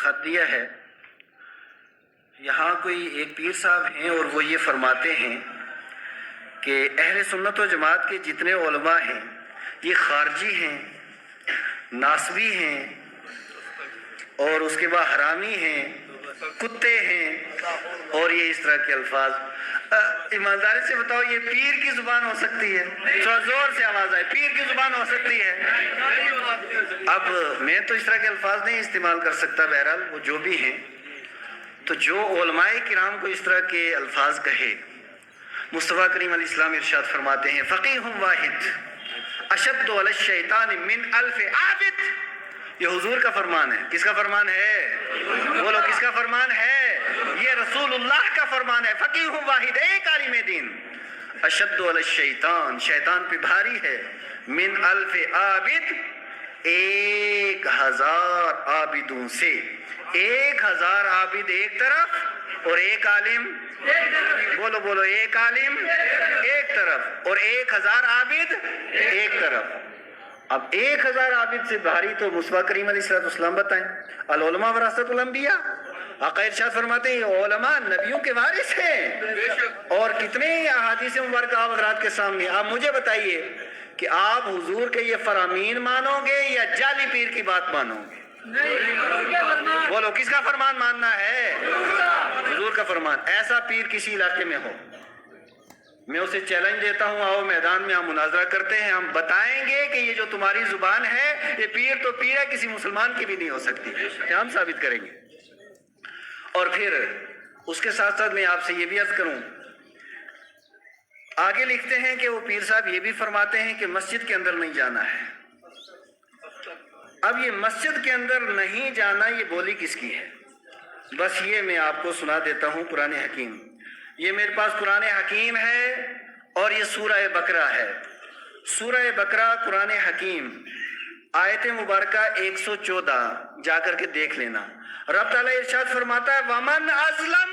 خط دیا ہے. یہاں کوئی ایک پیر صاحب ہیں اور وہ یہ فرماتے ہیں کہ اہل سنت و جماعت کے جتنے علماء ہیں یہ خارجی ہیں، ناسبی ہیں، اور اس کے بعد حرامی ہیں، کتے ہیں، اور یہ اس طرح کے الفاظ. ایمانداری سے بتاؤ یہ پیر کی زبان ہو سکتی ہے؟ تھوڑا زور سے آواز آئے. پیر کی زبان ہو سکتی ہے؟ اب میں تو اس طرح کے الفاظ نہیں استعمال کر سکتا، بہرحال وہ جو بھی ہیں. تو جو علماء کرام کو اس طرح کے الفاظ کہے، مصطفیٰ کریم علیہ السلام ارشاد فرماتے ہیں فقیہ واحد اشد علی الشیطان من الف عابد. یہ حضور کا فرمان ہے. کس کا فرمان ہے؟ بولو کس کا فرمان ہے؟ یہ رسول اللہ کا فرمان ہے. فقیہ واحد، ایک عالم دین، اشد علی الشیطان، شیطان پہ بھاری ہے، من الف عابد، 1000 عابدوں سے. 1000 عابد ایک طرف اور ایک عالم، بولو بولو، ایک عالم ایک طرف اور 1000 عابد ایک طرف. اب 1000 عابد سے بھاری تو مصطفیٰ کریم علیہ السلام بتائیں. العلماء ورثۃ الانبیاء، آقا ارشاد فرماتے ہیں علماء نبیوں کے وارث ہیں. اور کتنے احادیث مبارکہ آپ حضرات کے سامنے. آپ مجھے بتائیے کہ آپ حضور کے یہ فرامین مانو گے یا جعلی پیر کی بات مانو گے؟ بولو کس کا فرمان ماننا ہے؟ حضور کا فرمان. ایسا پیر کسی علاقے میں ہو، میں اسے چیلنج دیتا ہوں، آؤ میدان میں ہم مناظرہ کرتے ہیں، ہم بتائیں گے کہ یہ جو تمہاری زبان ہے یہ پیر تو پیر ہے، کسی مسلمان کی بھی نہیں ہو سکتی. ہم ثابت کریں گے. اور پھر اس کے ساتھ ساتھ میں آپ سے یہ بھی عرض کروں، آگے لکھتے ہیں کہ وہ پیر صاحب یہ بھی فرماتے ہیں کہ مسجد کے اندر نہیں جانا ہے. اب یہ مسجد کے اندر نہیں جانا یہ بولی کس کی ہے؟ بس یہ میں آپ کو سنا دیتا ہوں قرآن حکیم. یہ میرے پاس قرآن حکیم ہے اور یہ سورہ بقرہ ہے. سورہ بقرہ قرآن حکیم آیت مبارکہ 114 جا کر کے دیکھ لینا. رب تعالیٰ ارشاد فرماتا ہے وَمَنْ أَظْلَمُ،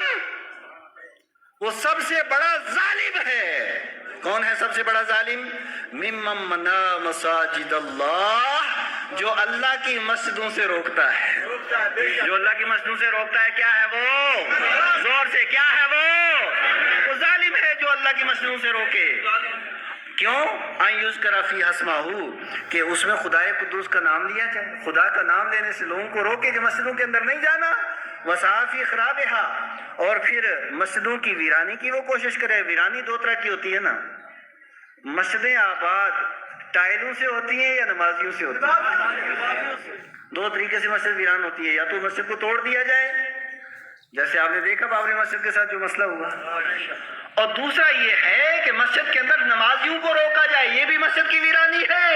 وہ سب سے بڑا ظالم ہے. کون ہے سب سے بڑا ظالم؟ مِمَّن مَنَعَ مَسَاجِدَ اللَّهِ، جو اللہ کی مسجدوں سے روکتا ہے. جو اللہ کی مسجدوں سے روکتا ہے کیا ہے وہ؟ زور سے کیا ہے وہ ظالم ہے جو اللہ کی مسجدوں سے روکے. کیوں؟ ان یذکر فیہا اسمہ، کہ اس میں خدائے قدوس کا نام لیا جائے. خدا کا نام لینے سے لوگوں کو روکے کہ مسجدوں کے اندر نہیں جانا. وسعی فی خرابہا، اور پھر مسجدوں کی ویرانی کی وہ کوشش کرے. ویرانی دو طرح کی ہوتی ہے نا. مسجدیں آباد ٹائلوں سے ہوتی ہیں یا نمازیوں سے ہوتی ہیں؟ دو طریقے سے مسجد ویران ہوتی ہے. یا تو مسجد کو توڑ دیا جائے، جیسے آپ نے دیکھا بابری مسجد کے ساتھ جو مسئلہ ہوا. اور دوسرا یہ ہے کہ مسجد کے اندر نمازیوں کو روکا جائے، یہ بھی مسجد کی ویرانی ہے.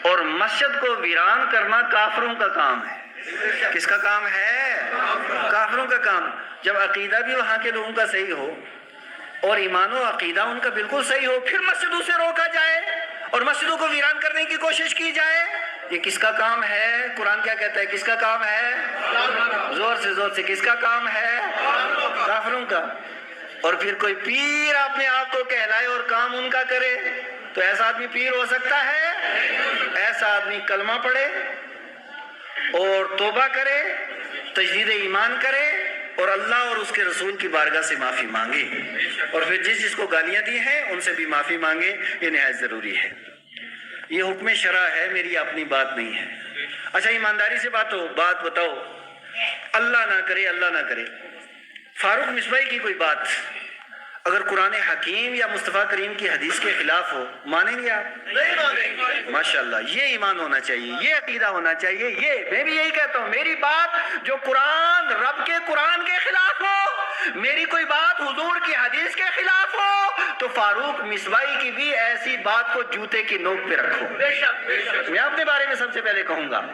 اور مسجد کو ویران کرنا کافروں کا کام ہے. کس کا کام ہے؟ کافروں کا کام. جب عقیدہ بھی وہاں کے لوگوں کا صحیح ہو اور ایمان و عقیدہ ان کا بالکل صحیح ہو، پھر مسجدوں سے روکا جائے اور مسجدوں کو ویران کرنے کی کوشش کی جائے، یہ کس کا کام ہے؟ قرآن کیا کہتا ہے؟ کس کا کام ہے؟ زور سے کس کا کام ہے؟ کافروں کا. اور پھر کوئی پیر اپنے آپ کو کہلائے اور کام ان کا کرے تو ایسا آدمی پیر ہو سکتا ہے؟ ایسا آدمی کلمہ پڑھے اور توبہ کرے، تجدید ایمان کرے اور اللہ اور اس کے رسول کی بارگاہ سے معافی مانگے، اور پھر جس کو گالیاں دی ہیں ان سے بھی معافی مانگے. یہ نہایت ضروری ہے. یہ حکم شرع ہے، میری اپنی بات نہیں ہے. اچھا ایمانداری سے بات بتاؤ، اللہ نہ کرے فاروق مصباحی کی کوئی بات اگر قرآن حکیم یا مصطفیٰ کریم کی حدیث کے خلاف ہو، مانیں گے آپ؟ نہیں مانیں گے. ماشاءاللہ، یہ ایمان ہونا چاہیے، یہ عقیدہ ہونا چاہیے. یہ میں بھی یہی کہتا ہوں، میری بات جو رب کے قرآن کے خلاف ہو، میری کوئی بات حضور کی حدیث کے خلاف ہو، تو فاروق مصباحی کی بھی ایسی بات کو جوتے کی نوک پہ رکھو. میں اپنے بارے میں سب سے پہلے کہوں گا.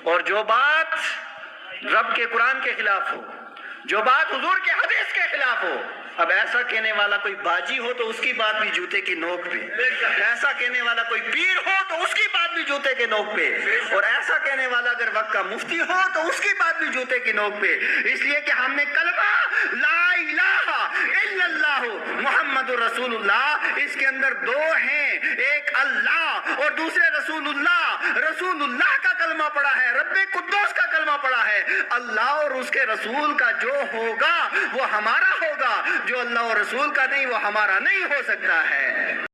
اور جو بات رب کے قرآن کے خلاف ہو، جو بات حضور کے حدیث کے خلاف ہو، اب ایسا کہنے والا کوئی باجی ہو تو اس کی بات بھی جوتے کی نوک پہ، ایسا کہنے والا کوئی پیر ہو تو اس کی بات بھی جوتے کے نوک پہ، اور ایسا کہنے والا اگر وقت کا مفتی ہو تو اس کی بات بھی جوتے کی نوک پہ. اس لیے کہ ہم نے کلمہ لا الہ الا اللہ محمد رسول اللہ، اس کے اندر دو ہیں، ایک اللہ اور دوسرے رسول اللہ۔ رسول اللہ کا کلمہ پڑا ہے، رب قدوس کا کلمہ پڑا ہے۔ اللہ اور اس کے رسول کا جو ہوگا وہ ہمارا ہوگا، جو اللہ اور رسول کا نہیں وہ ہمارا نہیں ہو سکتا ہے۔